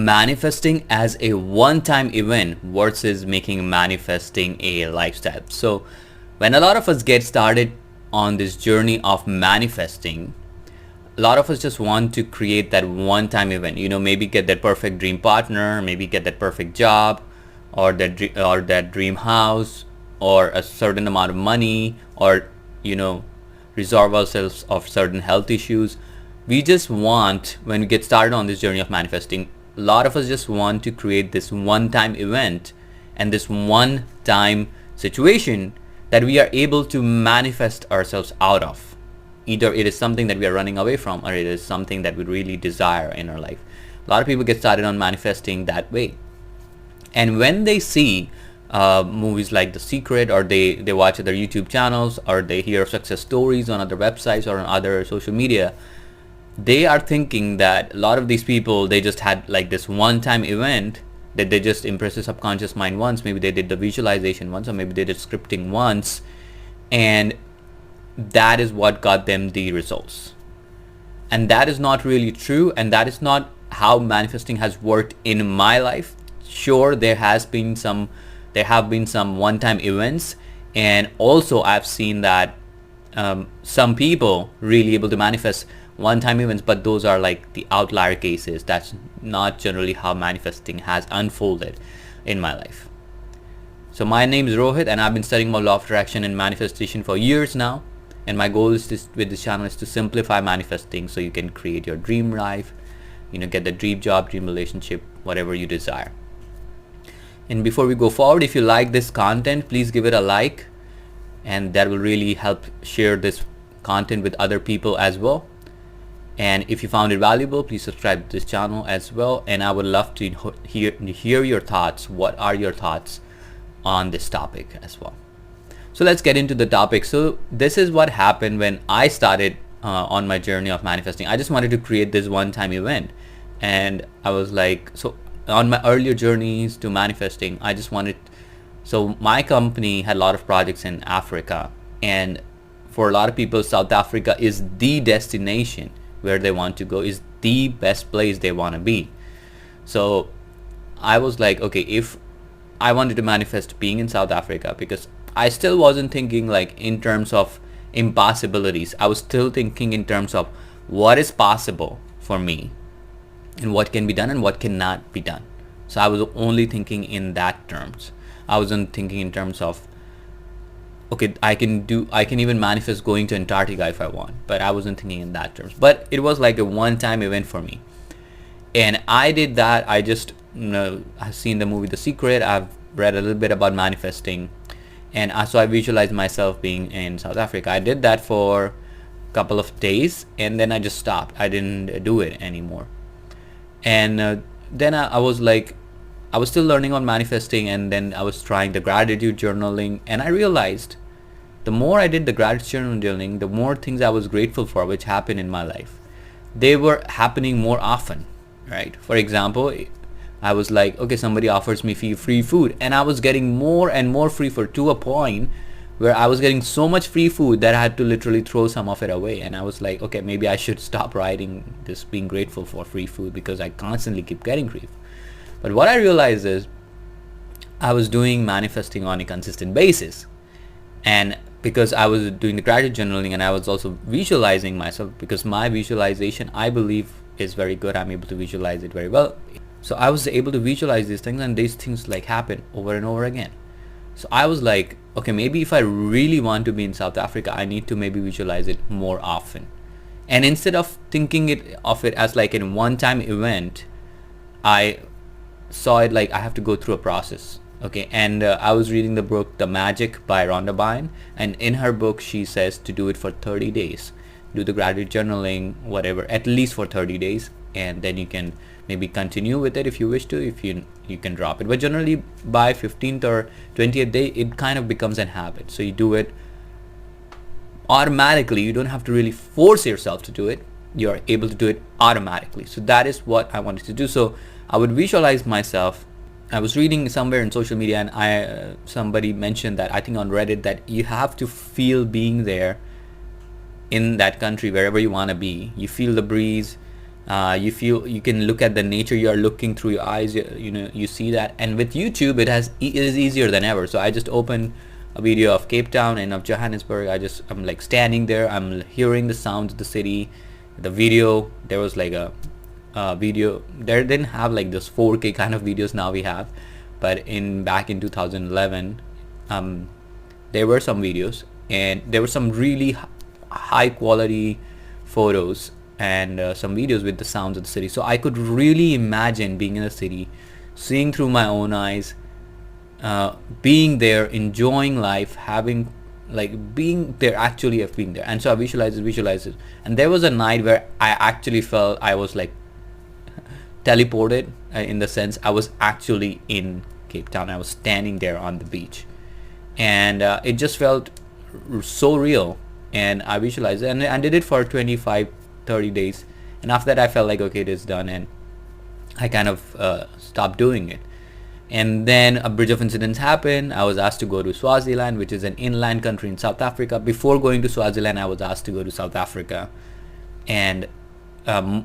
manifesting as a one-time event versus making manifesting a lifestyle. So when a lot of us get started on this journey of manifesting, a lot of us just want to create that one-time event. Maybe get that perfect dream partner, maybe get that perfect job, or that dream house, or a certain amount of money, or resolve ourselves of certain health issues. We just want, when we get started on this journey of manifesting, a lot of us just want to create this one-time event and this one-time situation that we are able to manifest ourselves out of. Either it is something that we are running away from, or it is something that we really desire in our life. A lot of people get started on manifesting that way. And when they see movies like The Secret, or they watch other YouTube channels, or they hear success stories on other websites or on other social media, they are thinking that a lot of these people, they just had like this one-time event that they just impressed the subconscious mind once. Maybe they did the visualization once, or maybe they did scripting once, and that is what got them the results. And that is not really true, and that is not how manifesting has worked in my life. Sure, there have been some one-time events, and also I've seen that some people really able to manifest one-time events, but those are like the outlier cases. That's not generally how manifesting has unfolded in my life. So my name is Rohit, and I've been studying about law of attraction and manifestation for years now. And my goal is with this channel is to simplify manifesting so you can create your dream life, get the dream job, dream relationship, whatever you desire. And before we go forward, if you like this content, please give it a like, and that will really help share this content with other people as well. And if you found it valuable, please subscribe to this channel as well. And I would love to hear your thoughts. What are your thoughts on this topic as well? So let's get into the topic. So this is what happened when I started on my journey of manifesting. I just wanted to create this one-time event, and I was like, so on my earlier journeys to manifesting, I just wanted, so my company had a lot of projects in Africa, and for a lot of people, South Africa is the destination where they want to go, is the best place they want to be. So I was like, okay, if I wanted to manifest being in South Africa, because I still wasn't thinking like in terms of impossibilities. I was still thinking in terms of what is possible for me, and what can be done and what cannot be done. So I was only thinking in that terms. I wasn't thinking in terms of, okay, I can even manifest going to Antarctica if I want, but I wasn't thinking in that terms. But it was like a one-time event for me, and I did that. I just, I've seen the movie The Secret. I've read a little bit about manifesting, and so I visualized myself being in South Africa. I did that for a couple of days, and then I just stopped. I didn't do it anymore. And then I was like, I was still learning on manifesting, and then I was trying the gratitude journaling, and I realized the more I did the gratitude journaling, the more things I was grateful for which happened in my life, they were happening more often, right? For example, I was like, okay, somebody offers me free food, and I was getting more and more free food, to a point where I was getting so much free food that I had to literally throw some of it away. And I was like, okay, maybe I should stop writing this being grateful for free food, because I constantly keep getting free food. But what I realized is I was doing manifesting on a consistent basis, and because I was doing the gratitude journaling, and I was also visualizing myself, because my visualization, I believe, is very good. I'm able to visualize it very well. So I was able to visualize these things, and these things like happen over and over again. So I was like, okay, maybe if I really want to be in South Africa, I need to maybe visualize it more often. And instead of thinking of it as like a one-time event, I saw it like I have to go through a process. Okay, and I was reading the book The Magic by Rhonda Byrne, and in her book she says to do it for 30 days. Do the gratitude journaling, whatever, at least for 30 days, and then you can maybe continue with it if you wish to. If you can drop it, but generally by 15th or 20th day it kind of becomes a habit. So you do it automatically. You don't have to really force yourself to do it. You're able to do it automatically. So that is what I wanted to do. So I would visualize myself. I was reading somewhere in social media, and somebody mentioned that, I think on Reddit, that you have to feel being there in that country, wherever you want to be. You feel the breeze, You feel, you can look at the nature, you are looking through your eyes, you know, you see that. And with YouTube, it is easier than ever. So I just opened a video of Cape Town and of Johannesburg. I'm like standing there, I'm hearing the sounds of the city. The video, there was like a video, there didn't have like this 4K kind of videos now we have, but back in 2011, there were some videos, and there were some really high quality photos and some videos with the sounds of the city. So I could really imagine being in a city, seeing through my own eyes, being there, enjoying life, having like being there, actually of being there. And so I visualized it. And there was a night where I actually felt I was like teleported, in the sense I was actually in Cape Town. I was standing there on the beach, and it just felt so real. And I visualized it, and I did it for 25-30 days, and after that I felt like, okay, it is done, and I kind of stopped doing it. And then a bridge of incidents happened. I was asked to go to Swaziland, which is an inland country in South Africa. Before going to Swaziland, I was asked to go to South Africa, and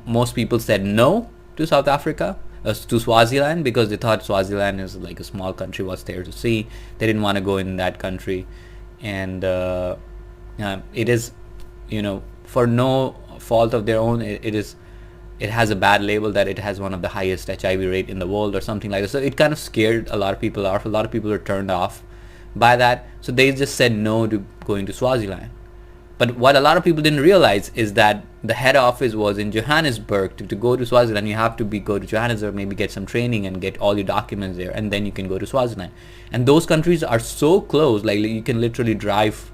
most people said no to South Africa, to Swaziland, because they thought Swaziland is like a small country, what's there to see. They didn't want to go in that country. And it is, you know, for no fault of their own, it has a bad label that it has one of the highest HIV rate in the world or something like that. So it kind of scared a lot of people off. A lot of people are turned off by that. So they just said no to going to Swaziland. But what a lot of people didn't realize is that the head office was in Johannesburg. To go to Swaziland, you have to go to Johannesburg, maybe get some training and get all your documents there, and then you can go to Swaziland. And those countries are so close, like you can literally drive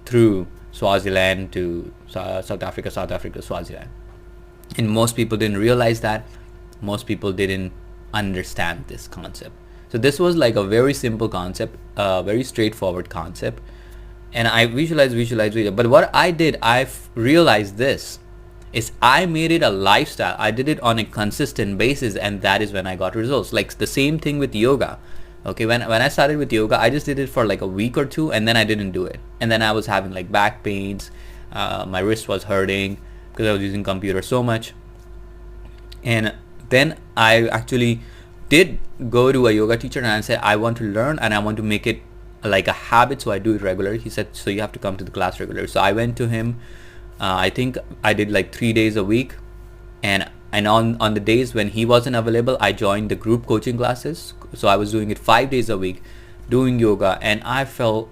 through Swaziland to South Africa, Swaziland. And most people didn't realize that. Most people didn't understand this concept. So this was like a very simple concept, a very straightforward concept. And I visualized. But what I did, realized this, is I made it a lifestyle. I did it on a consistent basis, and that is when I got results. Like the same thing with yoga. Okay, when I started with yoga, I just did it for like a week or two, and then I didn't do it. And then I was having like back pains. My wrist was hurting because I was using computer so much. And then I actually did go to a yoga teacher, and I said, I want to learn and I want to make it like a habit, so I do it regularly. He said, so you have to come to the class regularly. So I went to him. I think I did like 3 days a week, and on the days when he wasn't available, I joined the group coaching classes. So I was doing it 5 days a week, doing yoga, and I felt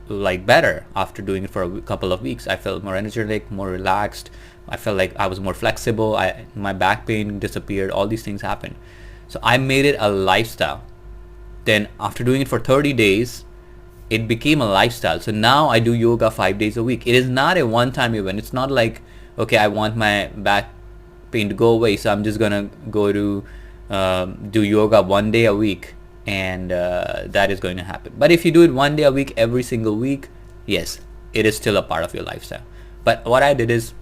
like better after doing it for a couple of weeks. I felt more energetic, more relaxed. I felt like I was more flexible. My back pain disappeared. All these things happened. So I made it a lifestyle. Then after doing it for 30 days, it became a lifestyle. So now I do yoga 5 days a week. It is not a one-time event. It's not like, okay, I want my back pain to go away, so I'm just gonna go to do yoga 1 day a week, and that is going to happen. But if you do it 1 day a week, every single week, yes, it is still a part of your lifestyle. But what I did is,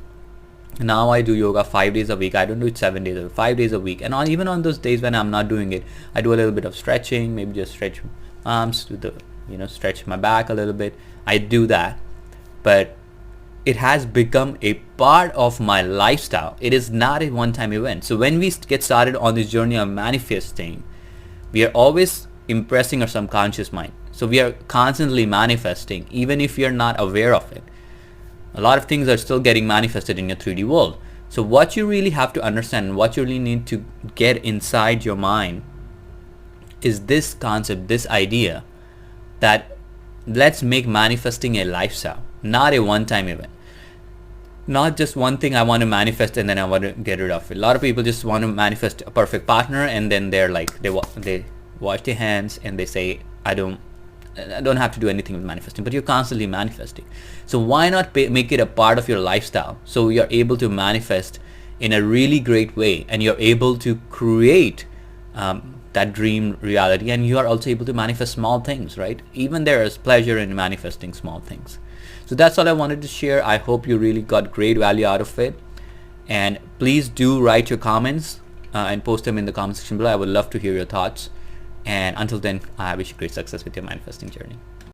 now I do yoga 5 days a week. I don't do it 7 days or 5 days a week. And even on those days when I'm not doing it, I do a little bit of stretching, maybe just stretch arms, stretch my back a little bit. I do that. But it has become a part of my lifestyle. It is not a one-time event. So when we get started on this journey of manifesting, we are always impressing our subconscious mind. So we are constantly manifesting, even if you're not aware of it. A lot of things are still getting manifested in your 3D world. So what you really have to understand, what you really need to get inside your mind, is this concept, this idea that let's make manifesting a lifestyle, not a one-time event. Not just one thing I want to manifest and then I want to get rid of it. A lot of people just want to manifest a perfect partner, and then they're like, they wash their hands and they say, I don't have to do anything with manifesting. But you're constantly manifesting. So why not make it a part of your lifestyle, so you're able to manifest in a really great way, and you're able to create that dream reality, and you are also able to manifest small things, right? Even there is pleasure in manifesting small things. So that's all I wanted to share. I hope you really got great value out of it, and please do write your comments and post them in the comment section below. I would love to hear your thoughts. And until then, I wish you great success with your manifesting journey.